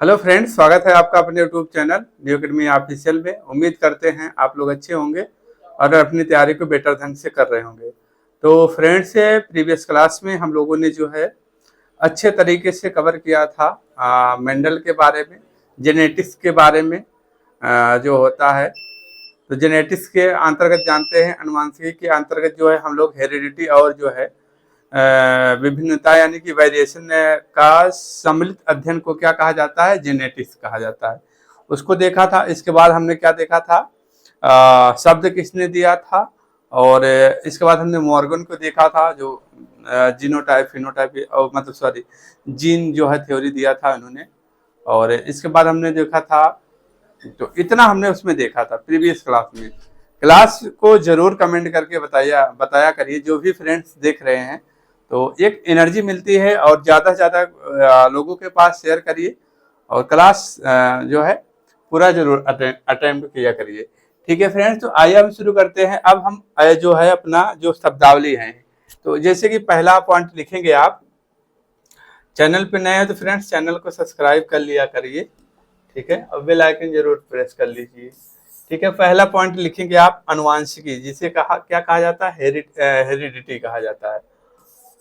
Hello friends, स्वागत है आपका अपने YouTube channel new academy official में। उम्मीद करते हैं आप लोग अच्छे होंगे और अपनी तैयारी को बेटर ढंग से कर रहे होंगे। तो फ्रेंड्स, प्रीवियस क्लास में हम लोगों ने जो है अच्छे तरीके से कवर किया था मेंडल के बारे में, जेनेटिक्स के बारे में। जो होता है तो जेनेटिक्स के अंतर्गत जानते हैं, अनुवांशिकी के अंतर्गत जो है हम लोग हेरिडिटी और जो है विभिन्नता यानी कि वेरिएशन का सम्मिलित अध्ययन को क्या कहा जाता है, जेनेटिक्स कहा जाता है। उसको देखा था। इसके बाद हमने क्या देखा था, शब्द किसने दिया था, और इसके बाद हमने मॉर्गन को देखा था जो जीनोटाइप फिनोटाइप और मतलब सॉरी जीन जो है थ्योरी दिया था उन्होंने। और इसके बाद हमने देखा था, तो इतना हमने उसमें देखा था प्रीवियस क्लास में। क्लास को जरूर कमेंट करके बताया करिए, जो भी फ्रेंड्स देख रहे हैं। तो एक एनर्जी मिलती है और ज़्यादा से ज़्यादा लोगों के पास शेयर करिए और क्लास जो है पूरा जरूर अटेम्प्ट किया करिए। ठीक है फ्रेंड्स, तो आइए हम शुरू करते हैं। अब हम जो है अपना जो शब्दावली है, तो जैसे कि पहला पॉइंट लिखेंगे आप। चैनल पे नए हैं तो फ्रेंड्स चैनल को सब्सक्राइब कर लिया करिए। ठीक है, और बेल आइकन जरूर प्रेस कर लीजिए। ठीक है, पहला पॉइंट लिखेंगे आप अनुवांशिकी, जिसे क्या कहा जाता है, हेरिडिटी कहा जाता है।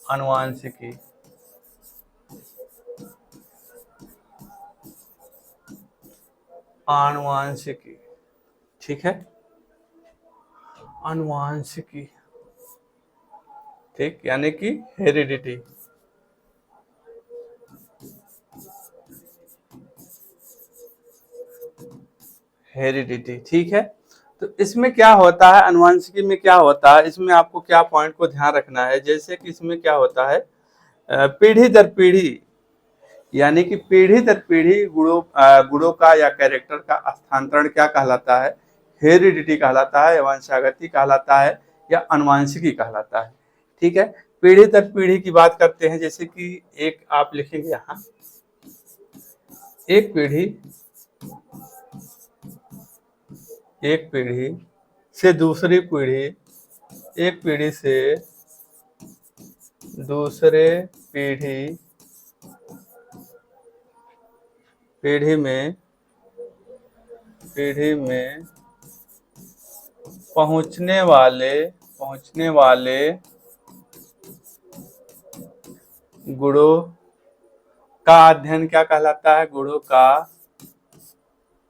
अनुवांशिकी, आनुवांशिकी। ठीक है, अनुवांशिकी, ठीक, यानी कि हेरिडिटी। हेरिडिटी, ठीक है। तो इसमें क्या होता है, अनुवांशिकी में क्या होता है, इसमें आपको क्या पॉइंट को ध्यान रखना है। जैसे कि इसमें क्या होता है, पीढ़ी दर पीढ़ी, यानी कि पीढ़ी दर पीढ़ी गुणों का या कैरेक्टर का स्थानांतरण क्या कहलाता है, हेरिडिटी कहलाता है, वंशागति कहलाता है, या अनुवांशिकी कहलाता है। ठीक है, पीढ़ी दर पीढ़ी की बात करते हैं। जैसे कि एक आप लिखेंगे यहाँ, एक पीढ़ी से दूसरी पीढ़ी, एक पीढ़ी से दूसरे पीढ़ी पीढ़ी में पहुंचने वाले गुणों का अध्ययन क्या कहलाता है, गुणों का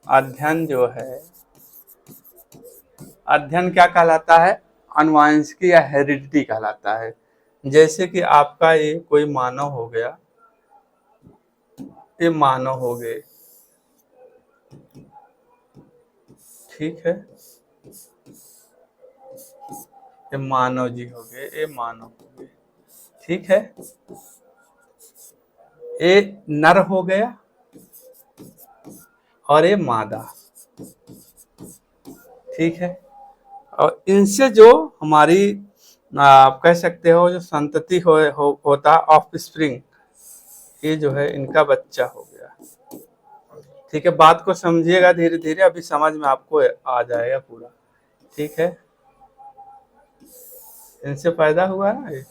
अध्ययन जो है, अध्ययन क्या कहलाता है, अनुवांशिकी या हेरिडिटी कहलाता है। जैसे कि आपका ये कोई मानव हो गया, ये मानव हो गए, ठीक है, ये मानव जी हो गए, ये मानव हो गए, ठीक है। ये नर हो गया और ये मादा, ठीक है। और इनसे जो हमारी आप कह सकते हो जो संतति होता है, ऑफ स्प्रिंग, ये जो है इनका बच्चा हो गया। ठीक है, बात को समझिएगा धीरे धीरे, अभी समझ में आपको आ जाएगा पूरा। ठीक है, इनसे पैदा हुआ ना ये,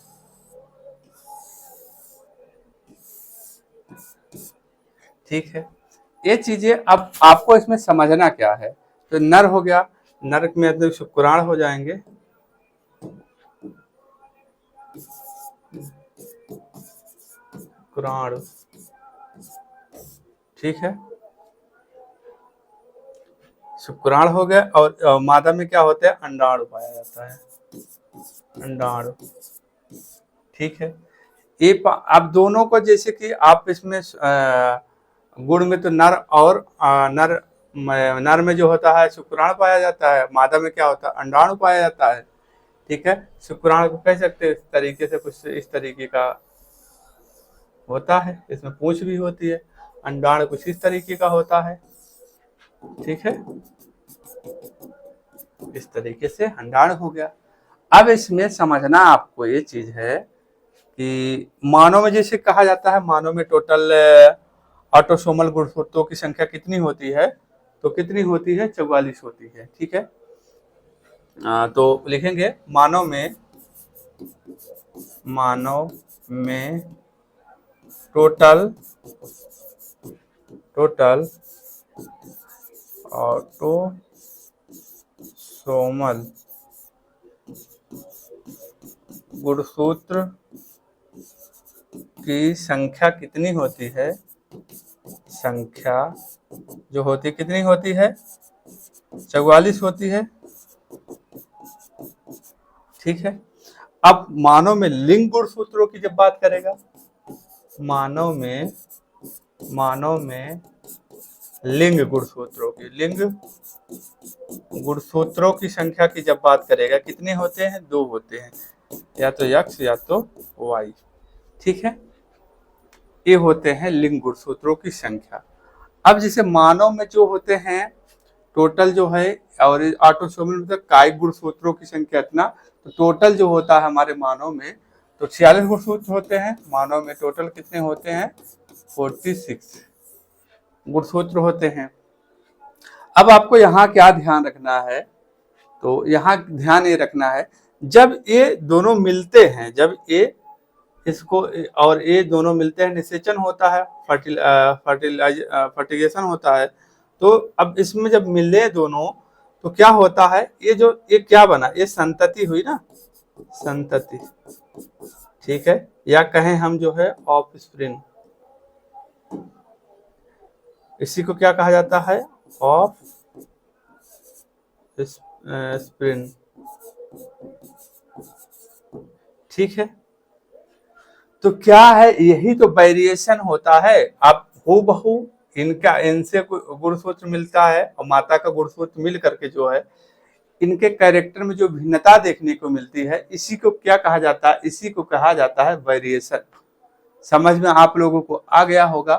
ठीक है। ये चीजें अब आपको इसमें समझना क्या है। तो नर हो गया, नर में मतलब शुक्राणु हो जाएंगे, शुक्राणु, ठीक है, शुक्राणु हो गया। और मादा में क्या होता है, अंडाणु पाया जाता है, अंडाणु, ठीक है। ये अब दोनों को, जैसे कि आप इसमें गुण में तो नर और नर में जो होता है शुक्राणु पाया जाता है, मादा में क्या होता है, अंडाणु पाया जाता है। ठीक है, शुक्राणु को कह सकते हैं इस तरीके से, कुछ इस तरीके का होता है, इसमें पूंछ भी होती है। अंडाणु कुछ इस तरीके का होता है, ठीक है, इस तरीके से अंडाणु हो गया। अब इसमें समझना आपको ये चीज है कि मानव में जैसे कहा जाता है, मानव में टोटल ऑटोसोमल गुणसूत्रों की संख्या कितनी होती है, तो कितनी होती है, 44 होती है। ठीक है, तो लिखेंगे मानव में टोटल टोटल ऑटोसोमल गुणसूत्र की संख्या कितनी होती है, संख्या जो होती कितनी होती है, 44 होती है। ठीक है। अब मानव में लिंग गुणसूत्रों की जब बात करेगा, मानव में लिंग गुणसूत्रों की संख्या की जब बात करेगा, कितने होते हैं, 2 होते हैं, या तो X या तो Y। ठीक है, ये होते हैं लिंग गुणसूत्रों की संख्या। अब जैसे मानव में जो होते हैं टोटल जो है, और ऑटोसोमल मतलब कायिक गुणसूत्रों की संख्या इतना, तो टोटल जो होता है हमारे मानव में तो 46 गुणसूत्र होते हैं। मानव में टोटल कितने होते हैं, 46 गुणसूत्र होते हैं। अब आपको यहाँ क्या ध्यान रखना है, तो यहाँ ध्यान ये रखना है, जब ये दोनों मिलते हैं, जब ये इसको और ये दोनों मिलते हैं, निषेचन होता है, फर्टिलाइजेशन होता है। तो अब इसमें जब मिले दोनों तो क्या होता है, ये क्या बना, ये संतति हुई ना, संतति। ठीक है, या कहें हम जो है ऑफस्प्रिंग, इसी को क्या कहा जाता है, ऑफस्प्रिंग। ठीक है, तो क्या है, यही तो वेरिएशन होता है। आप हूबहू इनसे गुणसूत्र मिलता है और माता का गुणसूत्र मिल करके जो है इनके कैरेक्टर में जो भिन्नता देखने को मिलती है, इसी को क्या कहा जाता है, इसी को कहा जाता है वेरिएशन। समझ में आप लोगों को आ गया होगा,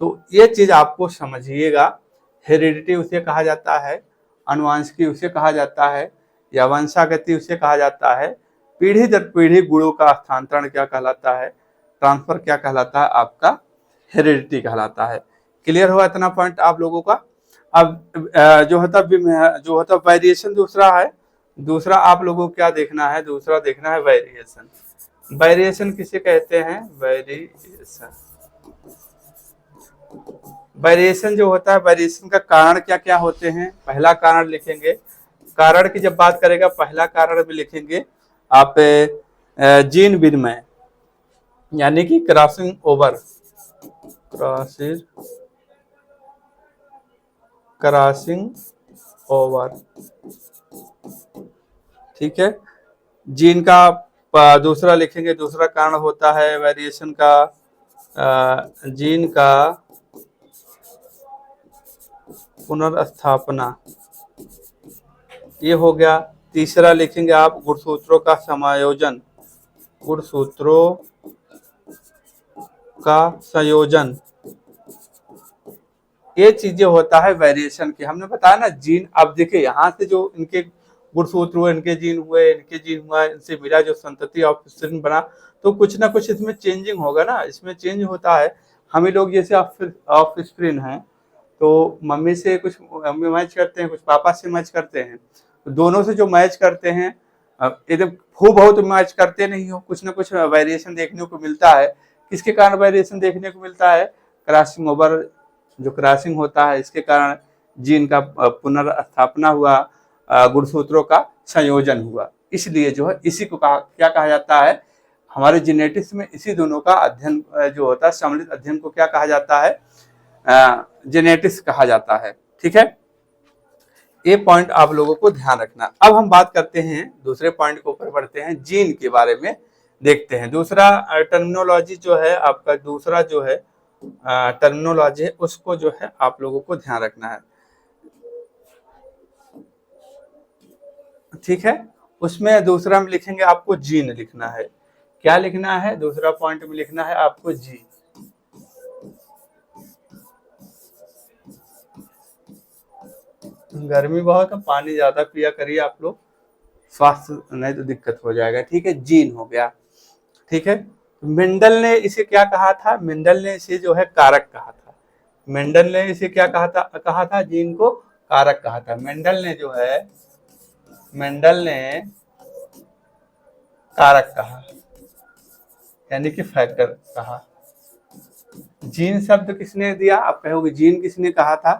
तो ये चीज आपको समझिएगा। हेरिडिटी उसे कहा जाता है, अनुवांशिकी उसे कहा जाता है, या वंशागति उसे कहा जाता है, पीढ़ी दर पीढ़ी गुणों का स्थानांतरण क्या कहलाता है, ट्रांसफर क्या कहलाता है, आपका हेरिडिटी कहलाता है। क्लियर हुआ इतना पॉइंट आप लोगों का। अब जो होता वेरिएशन दूसरा है, दूसरा आप लोगों को क्या देखना है, दूसरा देखना है वेरिएशन। वेरिएशन किसे कहते हैं, वेरिएशन जो होता है, वेरिएशन का कारण क्या क्या होते हैं, पहला कारण लिखेंगे। कारण की जब बात करेगा, पहला कारण भी लिखेंगे आप, जीन विनिमय, यानी कि क्रॉसिंग ओवर, क्रॉसिंग ओवर। ठीक है, जीन का दूसरा लिखेंगे, दूसरा कारण होता है वेरिएशन का, जीन का पुनर्स्थापना, ये हो गया। तीसरा लिखेंगे आप गुणसूत्रों का समायोजन, गुणसूत्रों का संयोजन। ये चीजें होता है वेरिएशन की। हमने बताया ना जीन, अब देखिए यहाँ से जो इनके गुणसूत्र हुए, इनके जीन हुआ, इनसे मिला जो संतति ऑफस्प्रिंग बना, तो कुछ ना कुछ इसमें चेंजिंग होगा ना, इसमें चेंज होता है। हम ही लोग जैसे ऑफस्प्रिंग हैं, तो मम्मी से कुछ मम्मी मैच करते हैं, कुछ पापा से मैच करते हैं, तो दोनों से जो मैच करते हैं, एकदम खूब बहुत मैच करते नहीं हो, कुछ ना कुछ वेरिएशन देखने को मिलता है। किसके कारण वेरिएशन देखने को मिलता है, क्रॉसिंग ओवर जो क्रॉसिंग होता है, इसके कारण जीन का पुनर्स्थापना हुआ, गुणसूत्रों का संयोजन हुआ। इसलिए जो है इसी को क्या कहा जाता है, हमारे जेनेटिक्स में इसी दोनों का अध्ययन जो होता है, सम्मिलित अध्ययन को क्या कहा जाता है, जेनेटिक्स कहा जाता है। ठीक है, ये पॉइंट आप लोगों को ध्यान रखना। अब हम बात करते हैं दूसरे पॉइंट के ऊपर बढ़ते हैं, जीन के बारे में देखते हैं। दूसरा टर्मिनोलॉजी जो है आपका, दूसरा जो है टर्मिनोलॉजी है, उसको जो है आप लोगों को ध्यान रखना है। ठीक है, उसमें दूसरा में लिखेंगे आपको जीन लिखना है। क्या लिखना है, दूसरा पॉइंट में लिखना है आपको जी। गर्मी बहुत है, पानी ज्यादा पिया करिए आप लोग, स्वास्थ्य नहीं तो दिक्कत हो जाएगा। ठीक है, जीन हो गया। ठीक है, मेंडल ने इसे क्या कहा था, मेंडल ने इसे जो है कारक कहा था। मेंडल ने इसे क्या कहा था, जीन को कारक कहा था। मेंडल ने कारक कहा, यानी कि फैक्टर कहा। जीन शब्द किसने दिया? आप कहोगे जीन किसने कहा था?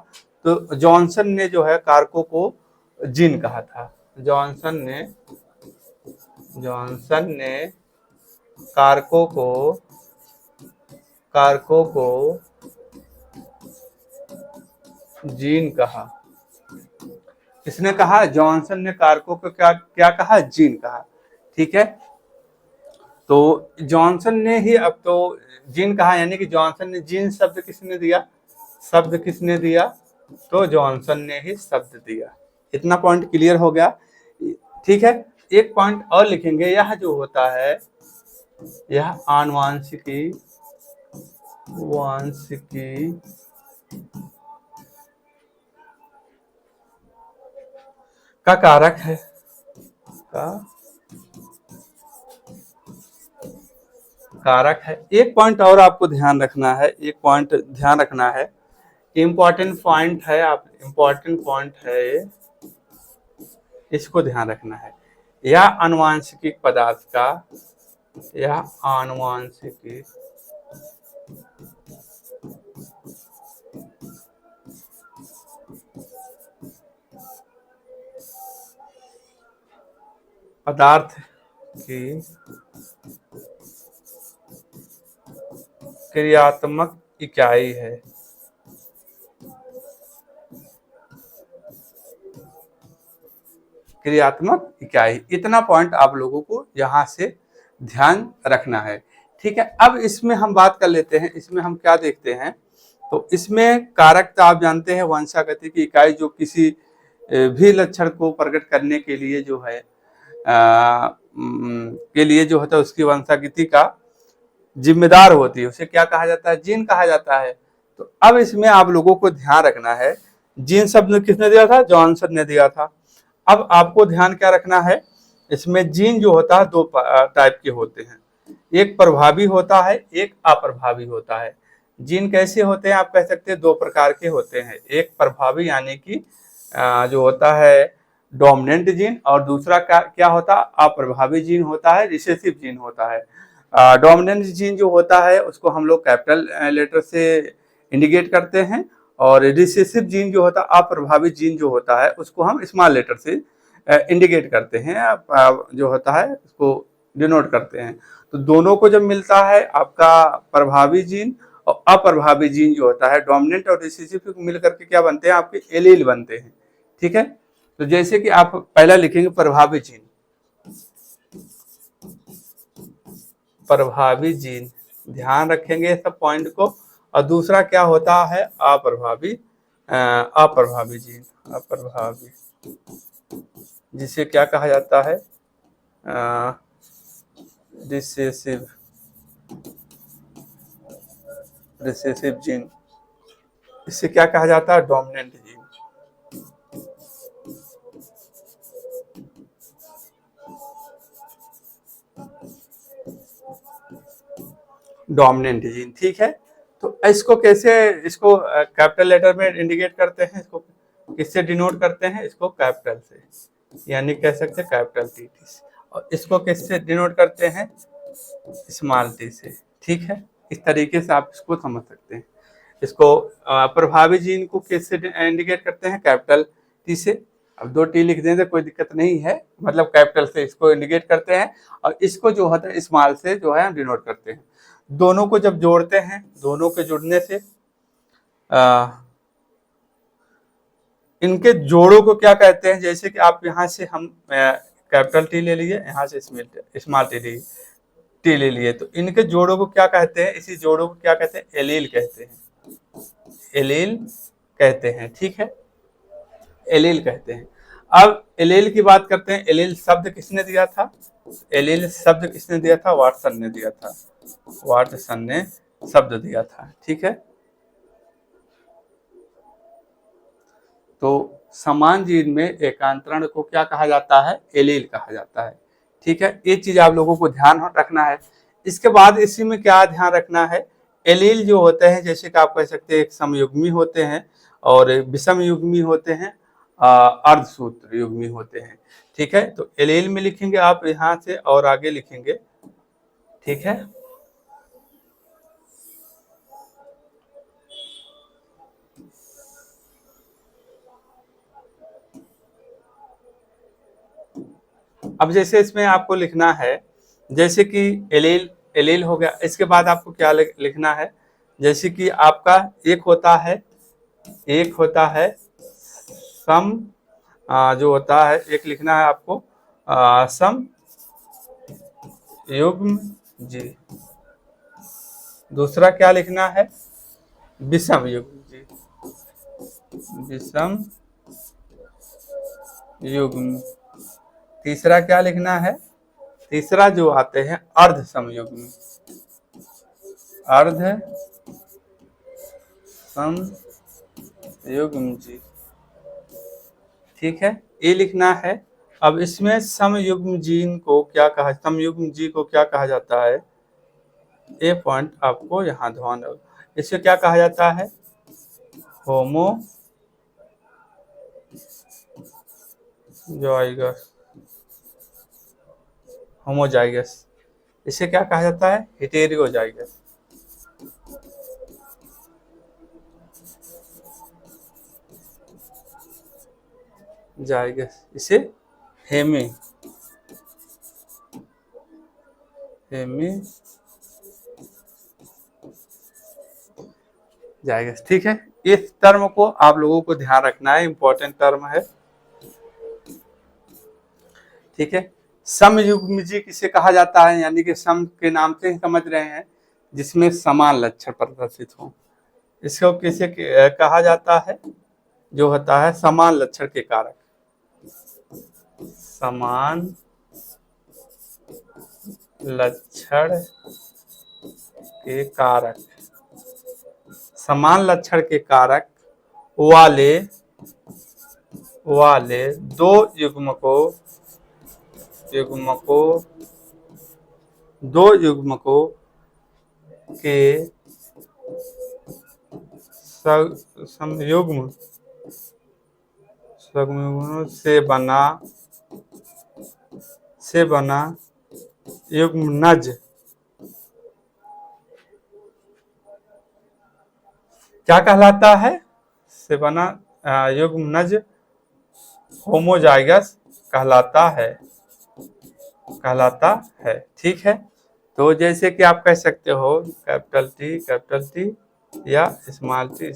तो जॉनसन ने जो है कारकों को जीन कहा था। जॉनसन ने कारकों को जीन कहा। किसने कहा? जॉनसन ने कारकों को क्या क्या कहा? जीन कहा। ठीक है, तो जॉनसन ने ही अब तो जीन कहा, यानी कि जॉनसन ने जीन शब्द किसने दिया? शब्द किसने दिया? तो जॉनसन ने ही शब्द दिया। इतना पॉइंट क्लियर हो गया। ठीक है, एक पॉइंट और लिखेंगे। यह जो होता है, यह आनुवांशिकी का कारक है। एक पॉइंट और आपको ध्यान रखना है, इम्पोर्टेंट पॉइंट है, इसको ध्यान रखना है। यह आनुवांशिकी पदार्थ का पदार्थ की क्रियात्मक इकाई है। क्रियात्मक इकाई, इतना पॉइंट आप लोगों को यहां से ध्यान रखना है। ठीक है, अब इसमें हम बात कर लेते हैं। इसमें हम क्या देखते हैं? तो इसमें कारकता आप जानते हैं, वंशागति की इकाई जो किसी भी लक्षण को प्रकट करने के लिए जो है जो होता है उसकी वंशागति का जिम्मेदार होती है, उसे क्या कहा जाता है? जीन कहा जाता है। तो अब इसमें आप लोगों को ध्यान रखना है, जीन शब्द किसने दिया था? जॉनसन ने दिया था। अब आपको ध्यान क्या रखना है? इसमें जीन जो होता है दो टाइप के होते हैं, एक प्रभावी होता है, एक अप्रभावी होता है। जीन कैसे होते हैं? आप कह सकते हैं दो प्रकार के होते हैं। एक प्रभावी यानी कि जो होता है डोमिनेंट जीन, और दूसरा क्या होता है? अप्रभावी जीन होता है, रिसेसिव जीन होता है। डोमिनेंट जीन जो होता है उसको हम लोग कैपिटल लेटर से इंडिकेट करते हैं, और रिसेसिव जीन जो होता है, अप्रभावी जीन जो होता है, उसको हम स्मॉल लेटर से इंडिकेट करते हैं, जो होता है उसको डिनोट करते हैं। तो दोनों को जब मिलता है आपका प्रभावी जीन और अप्रभावी जीन जो होता है, डोमिनेंट और रिसेसिव मिल करके क्या बनते हैं? आपके एलील बनते हैं। ठीक है, तो जैसे कि आप पहला लिखेंगे प्रभावी जीन, ध्यान रखेंगे सब पॉइंट को। और दूसरा क्या होता है? अप्रभावी जीन, जिसे क्या कहा जाता है? रिसेसिव जीन, इसे क्या कहा जाता है? Dominant gene. ठीक है, तो इसको कैसे, इसको कैपिटल लेटर में इंडिकेट करते हैं, इसको किससे डिनोट करते हैं? इसको कैपिटल से, यानी कह सकते हैं कैपिटल टी से। और इसको किससे डिनोट करते हैं? स्मॉल टी से। ठीक है, इस तरीके से आप इसको समझ सकते हैं। इसको प्रभावी जीन को किससे इंडिकेट करते हैं? कैपिटल टी से। अब दो टी लिख दें तो कोई दिक्कत नहीं है, मतलब कैपिटल से इसको इंडिकेट करते हैं, और इसको जो होता है स्मॉल से जो है डिनोट करते हैं। दोनों को जब जोड़ते हैं, दोनों के जुड़ने से इनके जोड़ों को क्या कहते हैं? जैसे कि आप यहाँ से हम कैपिटल टी ले लिए, यहाँ से स्मॉल टी ले लिए, तो इनके जोड़ों को क्या कहते हैं? इसी जोड़ों को क्या कहते हैं? एलील कहते हैं। ठीक है, एलील कहते हैं। अब एलील की बात करते हैं। एलील शब्द किसने दिया था? वाटसन ने शब्द दिया था। ठीक है, तो समान जीन में एकांतरण को क्या कहा जाता है? एलील कहा जाता है। ठीक है, ये चीज आप लोगों को ध्यान रखना है। इसके बाद इसी में क्या ध्यान रखना है? एलील जो होते हैं, जैसे कि आप कह सकते हैं एक समयुग्मी होते हैं और विषम युग्मी होते हैं, अर्धसूत्र युग्मी होते हैं। ठीक है, तो एलील में लिखेंगे आप यहाँ से और आगे लिखेंगे। ठीक है, अब जैसे इसमें आपको लिखना है, जैसे कि एलील, एलील हो गया। इसके बाद आपको क्या लिखना है, जैसे कि आपका एक होता है सम, जो होता है एक लिखना है आपको सम युग्म जी। दूसरा क्या लिखना है, विषम युग्म जी, विषम युग्म। तीसरा क्या लिखना है, तीसरा जो आते हैं अर्ध समयुग्म, अर्ध समयुग्म जी। ठीक है, ये लिखना है। अब इसमें समयुग्म जीन को क्या कहा, समयुग्म जी को क्या कहा जाता है, ये पॉइंट आपको यहाँ ध्यान रखो। इसे क्या कहा जाता है, होमोजाइगस, होमोजाइगस। इसे क्या कहा जाता है, हेटेरोजाइगस। जाइगस, इसे हेमी जाइगस। ठीक है, इस टर्म को आप लोगों को ध्यान रखना है, इंपॉर्टेंट टर्म है। ठीक है, समयुग्म जी किसे कहा जाता है, यानी कि सम के नाम से ही समझ रहे हैं, जिसमें समान लक्षण प्रदर्शित हो। इसको किसे कहा जाता है, जो होता है समान लक्षण के कारक, समान लक्षण के कारक, समान लक्षण के कारक वाले दो युग्मकों के संयुग्म से बना युग्मनज क्या कहलाता है, से बना युग्मनज होमोजाइगस कहलाता है। ठीक है, तो जैसे कि आप कह सकते हो कैपिटल टी या स्मॉल टी,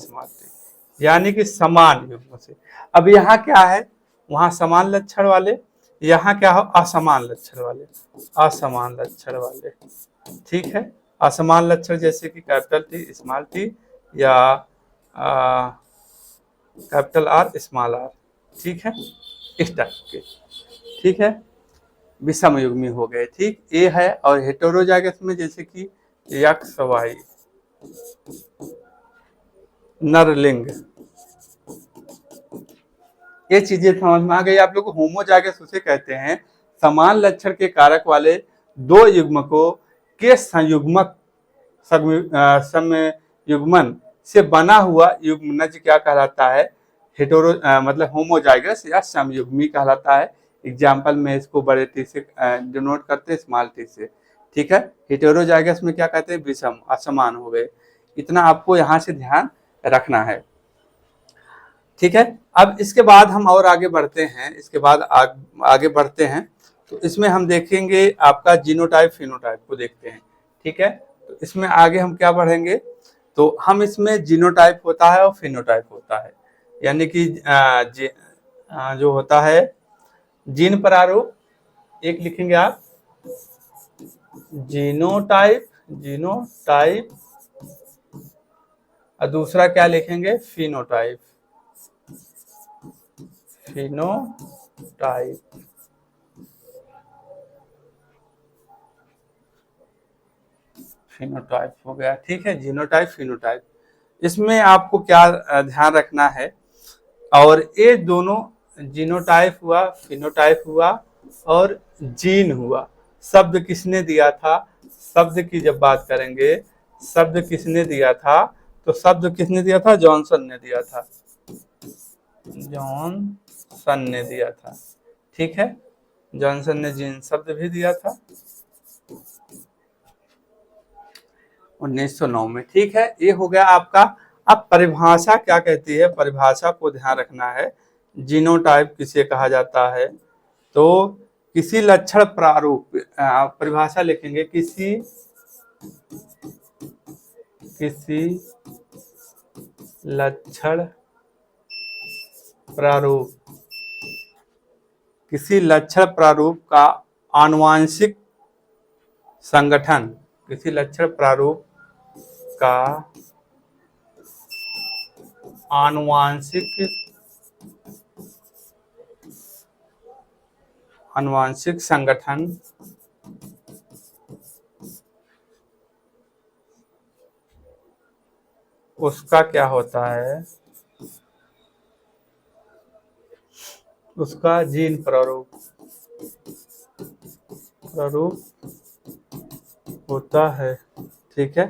यानी कि समान युग्म से। अब यहाँ क्या है, वहां समान लक्षण वाले, यहाँ क्या हो, असमान लक्षण वाले। ठीक है, असमान लक्षण जैसे कि कैपिटल टी स्मॉल टी या कैपिटल आर स्मॉल आर। ठीक है, इस टाइप के। ठीक है, विषम युग्मी हो गए। ठीक, ये है। और हेटेरोजाइगस में जैसे कि यक्स वाई, नरलिंग, ये चीजें समझ में आ गई आप लोग को। होमोजाइगस उसे कहते हैं समान लक्षण के कारक वाले दो युग्मकों के संयुग्मन से बना हुआ युग्मनज क्या कहलाता है, मतलब होमोजाइगस या समयुग्मी कहलाता है। एग्जाम्पल में इसको बड़े टी से डिनोट करते हैं, स्मॉल टी से। ठीक है, हेटेरोजाइगस में क्या कहते हैं, विषम, असमान हो गए। इतना आपको यहाँ से ध्यान रखना है। ठीक है, अब इसके बाद हम और आगे बढ़ते हैं, आगे बढ़ते हैं तो इसमें हम देखेंगे आपका जीनोटाइप फिनोटाइप को देखते हैं। ठीक है, तो इसमें आगे हम क्या बढ़ेंगे, तो हम इसमें जीनोटाइप होता है और फिनोटाइप होता है, यानी कि जो होता है जीन प्रारूप, एक लिखेंगे आप जीनोटाइप और दूसरा क्या लिखेंगे, फिनोटाइप। फिनोटाइप हो गया। ठीक है, जीनोटाइप फिनोटाइप। इसमें आपको क्या ध्यान रखना है, और ये दोनों जीनोटाइप हुआ, फिनोटाइप हुआ और जीन हुआ, शब्द किसने दिया था, शब्द की जब बात करेंगे, शब्द किसने दिया था, तो शब्द किसने दिया था, जॉनसन ने दिया था, जॉनसन ने दिया था। ठीक है, जॉनसन ने जीन शब्द भी दिया था 1909 में। ठीक है, ये हो गया आपका। अब परिभाषा क्या कहती है, परिभाषा को ध्यान रखना है। जीनोटाइप किसे कहा जाता है, तो किसी लक्षण प्रारूप, परिभाषा लिखेंगे, किसी लक्षण प्रारूप, किसी लक्षण प्रारूप का आनुवांशिक संगठन, किसी लक्षण प्रारूप का आनुवांशिक संगठन उसका क्या होता है, उसका जीन प्रारूप होता है। ठीक है,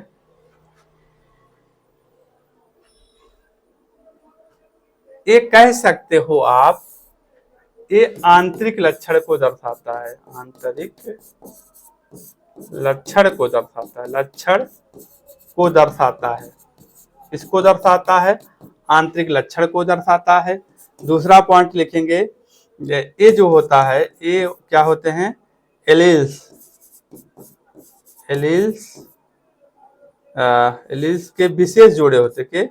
ये कह सकते हो आप, ये आंतरिक लक्षण को दर्शाता है, आंतरिक लक्षण को दर्शाता है, लक्षण को दर्शाता है, इसको दर्शाता है, आंतरिक लक्षण को दर्शाता है। दूसरा पॉइंट लिखेंगे, ये जो होता है, ये क्या होते हैं, एलील्स, एलील्स के विशेष जोड़े होते, के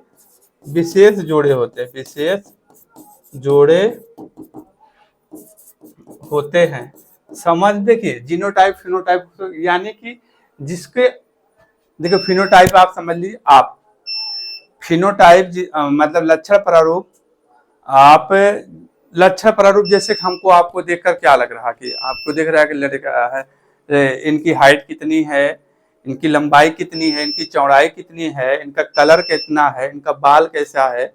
विशेष जोड़े होते, विशेष जोड़े होते हैं। समझ देखिए, जीनोटाइप फिनोटाइप, यानी कि जिसके, देखो फिनोटाइप आप समझ लीजिए, आप फिनोटाइप मतलब लक्षण प्रारूप, आप लक्षण प्रारूप जैसे हमको, आपको देखकर क्या लग रहा कि आपको देख रहा है कि लड़का है, इनकी हाइट कितनी है, इनकी लंबाई कितनी है, इनकी चौड़ाई कितनी है, इनका कलर कितना है, इनका बाल कैसा है,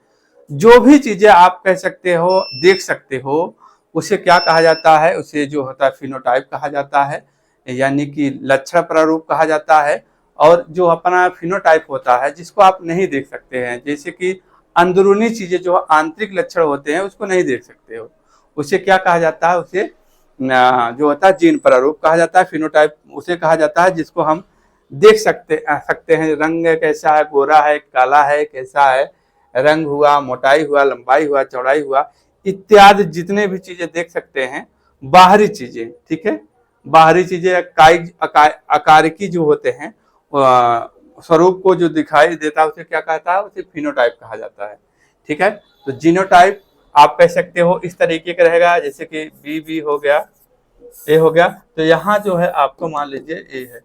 जो भी चीजें आप कह सकते हो, देख सकते हो, उसे क्या कहा जाता है, उसे जो होता है फिनोटाइप कहा जाता है, यानी कि लक्षण प्रारूप कहा जाता है। और जो अपना फिनोटाइप होता है, जिसको आप नहीं देख सकते हैं, जैसे कि अंदरूनी चीजें जो आंतरिक लक्षण होते हैं उसको नहीं देख सकते हो, उसे क्या कहा जाता है, उसे जो होता है जीन प्रारूप कहा जाता है। फिनोटाइप उसे कहा जाता है जिसको हम देख सकते हैं, रंग कैसा है, गोरा है, काला है, कैसा है, रंग हुआ, मोटाई हुआ, लंबाई हुआ, चौड़ाई हुआ, इत्यादि जितने भी चीजें देख सकते हैं, बाहरी चीजें, ठीक है, बाहरी चीजें आकारिकी जो होते हैं, स्वरूप को जो दिखाई देता है, उसे क्या कहता है, उसे फिनोटाइप कहा जाता है। ठीक है, तो जीनोटाइप आप कह सकते हो इस तरीके का रहेगा, जैसे कि बी हो गया, ए हो गया, तो यहाँ जो है आपको मान लीजिए ए है।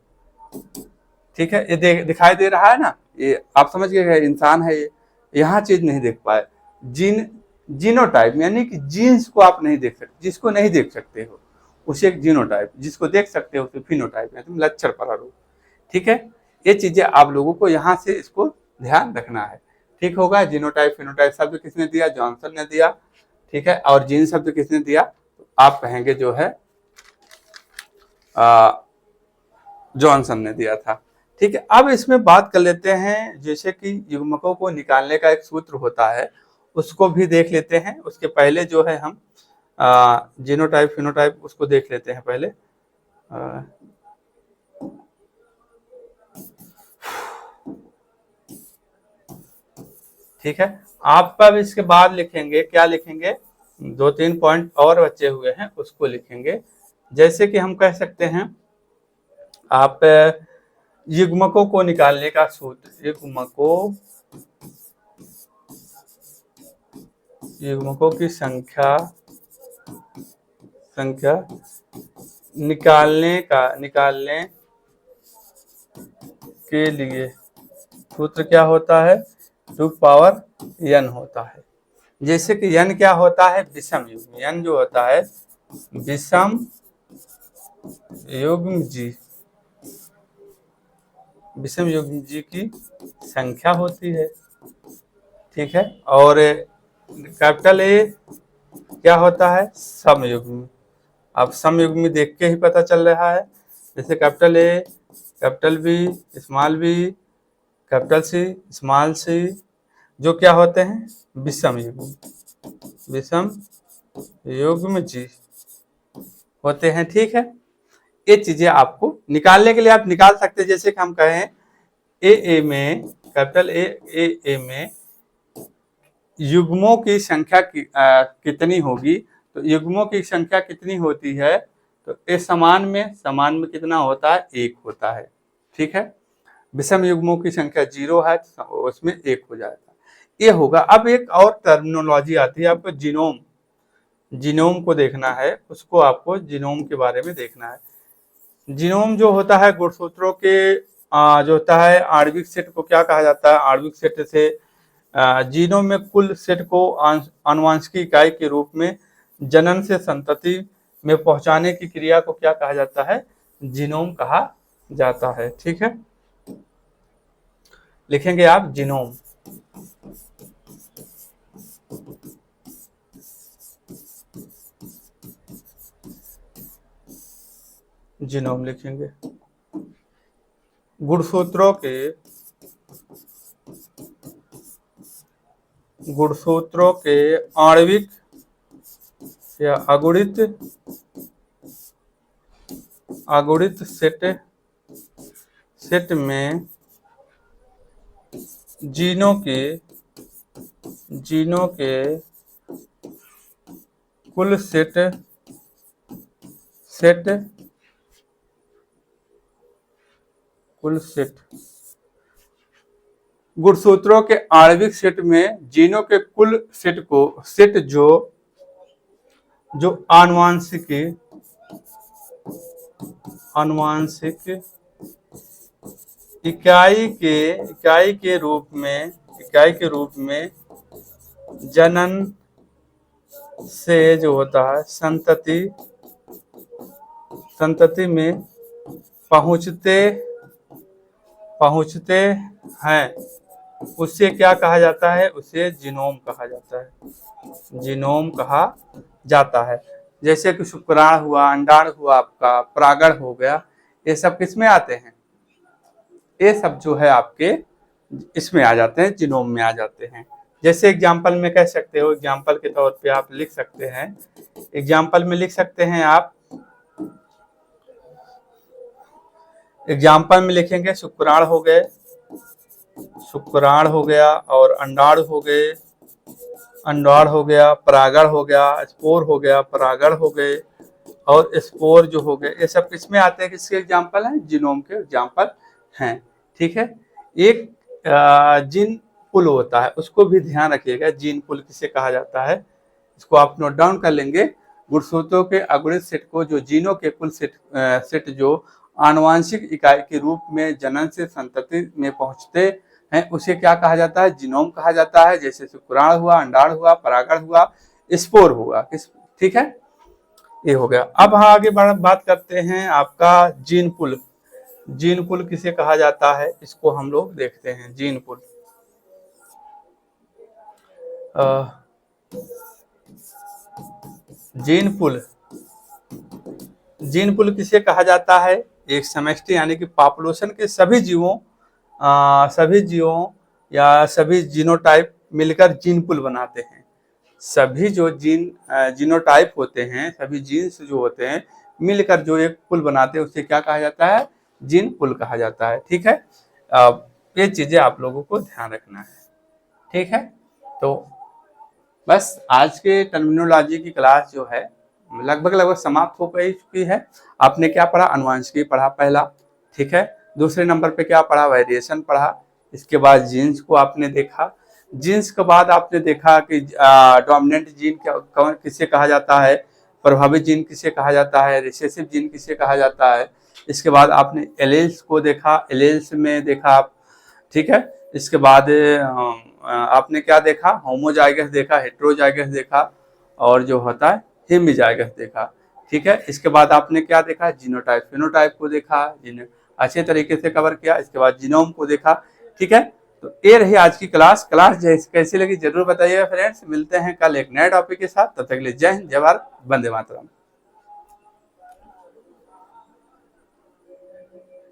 ठीक है, ये दिखाई दे रहा है ना, ये आप समझ गए इंसान है, ये यहाँ चीज नहीं देख पाए। जीनोटाइप यानी कि जीन्स को आप नहीं देख सकते, जिसको नहीं देख सकते हो उसे एक जीनोटाइप, जिसको देख सकते हो उसे फिनोटाइप, यानी लक्षण प्रारूप। ठीक है, ये चीजें आप लोगों को यहाँ से इसको ध्यान रखना है। ठीक होगा, जीनोटाइप फिनोटाइप शब्द किसने दिया, जॉनसन ने दिया। ठीक है, और जीन शब्द किसने दिया, तो आप कहेंगे जो है जॉनसन ने दिया था। ठीक है, अब इसमें बात कर लेते हैं, जैसे कि युग्मकों को निकालने का एक सूत्र होता है, उसको भी देख लेते हैं। उसके पहले जो है हम जीनोटाइप फिनोटाइप उसको देख लेते हैं पहले। ठीक है, आप अब इसके बाद लिखेंगे, क्या लिखेंगे, 2-3 पॉइंट और बचे हुए हैं, उसको लिखेंगे। जैसे कि हम कह सकते हैं, आप युग्मकों को निकालने का सूत्र, युग्मकों की संख्या निकालने के लिए सूत्र क्या होता है, 2 पावर n होता है। जैसे कि n क्या होता है, विषम युग्म, n जो होता है विषम युग्म जी, विषम युग्म जी की संख्या होती है। ठीक है, और कैपिटल ए क्या होता है, समयुग्मी। अब समयुग्मी देख के ही पता चल रहा है, जैसे capital A, capital B, small B, capital C, small C, जो क्या होते हैं, विषम युग्म जी होते हैं। ठीक है, ये चीजें आपको निकालने के लिए आप निकाल सकते हैं। जैसे कि हम कहें ए में, कैपिटल ए में युग्मों की संख्या कितनी होगी, तो युग्मों की संख्या कितनी होती है, तो इस समान में कितना होता है, 1 होता है। ठीक है, विषम युग्मों की संख्या 0 है तो उसमें 1 हो जाएगा, ये होगा। अब एक और टर्मिनोलॉजी आती है, आपको जीनोम, जीनोम को देखना है, उसको आपको जीनोम के बारे में देखना है। जीनोम जो होता है गुणसूत्रों के जो होता है आणविक सेट को क्या कहा जाता है, आणविक सेट से जीनोम में कुल सेट को आनुवंशिक इकाई के रूप में जनन से संतति में पहुंचाने की क्रिया को क्या कहा जाता है, जीनोम कहा जाता है। ठीक है, लिखेंगे आप जीनोम। जीनोम लिखेंगे। गुणसूत्रों के आणविक या अगुणित सेट में जीनों के कुल सेट गुणसूत्रों के आणविक सेट में जीनों के कुल सेट जो आनुवंशिक इकाई के रूप में जनन से जो होता है संतति में पहुंचते हैं, उससे क्या कहा जाता है, उसे जीनोम कहा जाता है। जीनोम कहा जाता है। जैसे कि शुक्राणु हुआ, अंडाणु हुआ, आपका परागण हो गया, ये सब किस में आते हैं, ये सब जो है आपके इसमें आ जाते हैं, जीनोम में आ जाते हैं। जैसे एग्जाम्पल में कह सकते हो, एग्जाम्पल के तौर पे आप लिख सकते हैं, एग्जाम्पल में लिख सकते हैं आप, एग्जाम्पल में लिखेंगे शुक्राणु हो गया और अंडाणु हो गए, अंडाणु हो गया, परागण हो गया, स्पोर हो गया, परागण हो गए और स्पोर जो हो गए, ये सब किसमें आते हैं, किसके एग्जाम्पल हैं, जीनोम के एग्जाम्पल हैं। ठीक है, एक जीन पुल होता है, उसको भी ध्यान रखिएगा, जीन पुल किसे कहा जाता है, इसको आप नोट डाउन कर लेंगे। गुणसूत्रों के अगुणित सेट को जो जीनों के कुल सेट जो आनुवंशिक इकाई के रूप में जनन से संतति में पहुंचते हैं, उसे क्या कहा जाता है, जीनोम कहा जाता है। जैसे शुक्राणु हुआ, अंडाणु हुआ, परागण हुआ, स्पोर हुआ। ठीक है, ये हो गया। अब आगे बात करते हैं आपका जीन पुल। जीन पुल किसे कहा जाता है, इसको हम लोग देखते हैं। जीन पुल जीन पुल किसे कहा जाता है, एक समष्टि यानी कि पॉपुलेशन के सभी जीवों या सभी जीनोटाइप मिलकर जीन पुल बनाते हैं। सभी जो जीनोटाइप होते हैं, सभी जीन्स जो होते हैं मिलकर जो एक पुल बनाते हैं, उसे क्या कहा जाता है, जीन पुल कहा जाता है। ठीक है, ये चीजें आप लोगों को ध्यान रखना है। ठीक है, तो बस आज के टर्मिनोलॉजी की क्लास जो है लगभग समाप्त हो गई चुकी है। आपने क्या पढ़ा, आनुवंशिकी पढ़ा पहला। ठीक है, दूसरे नंबर पे क्या पढ़ा, वेरिएशन पढ़ा। इसके बाद जीन्स को आपने देखा। जीन्स के बाद आपने देखा कि डोमिनेंट जीन किसे कहा जाता है, प्रभावित जीन किसे कहा जाता है, रिसेसिव जीन किसे कहा जाता है। इसके बाद आपने एलेल्स को देखा, एलेल्स में देखा आप। ठीक है, इसके बाद आपने क्या देखा, होमोजाइगस देखा, हेट्रोजाइगस देखा और जो होता है हेमिजाइगस देखा। ठीक है, इसके बाद आपने क्या देखा, जीनोटाइप फिनोटाइप को देखा, अच्छे तरीके से कवर किया। इसके बाद जीनोम को देखा। ठीक है, तो ये रही आज की क्लास कैसी लगी जरूर बताइएगा फ्रेंड्स। मिलते हैं कल एक नए टॉपिक के साथ, तब तक के लिए जय हिंद, जय भारत, वंदे मातरम।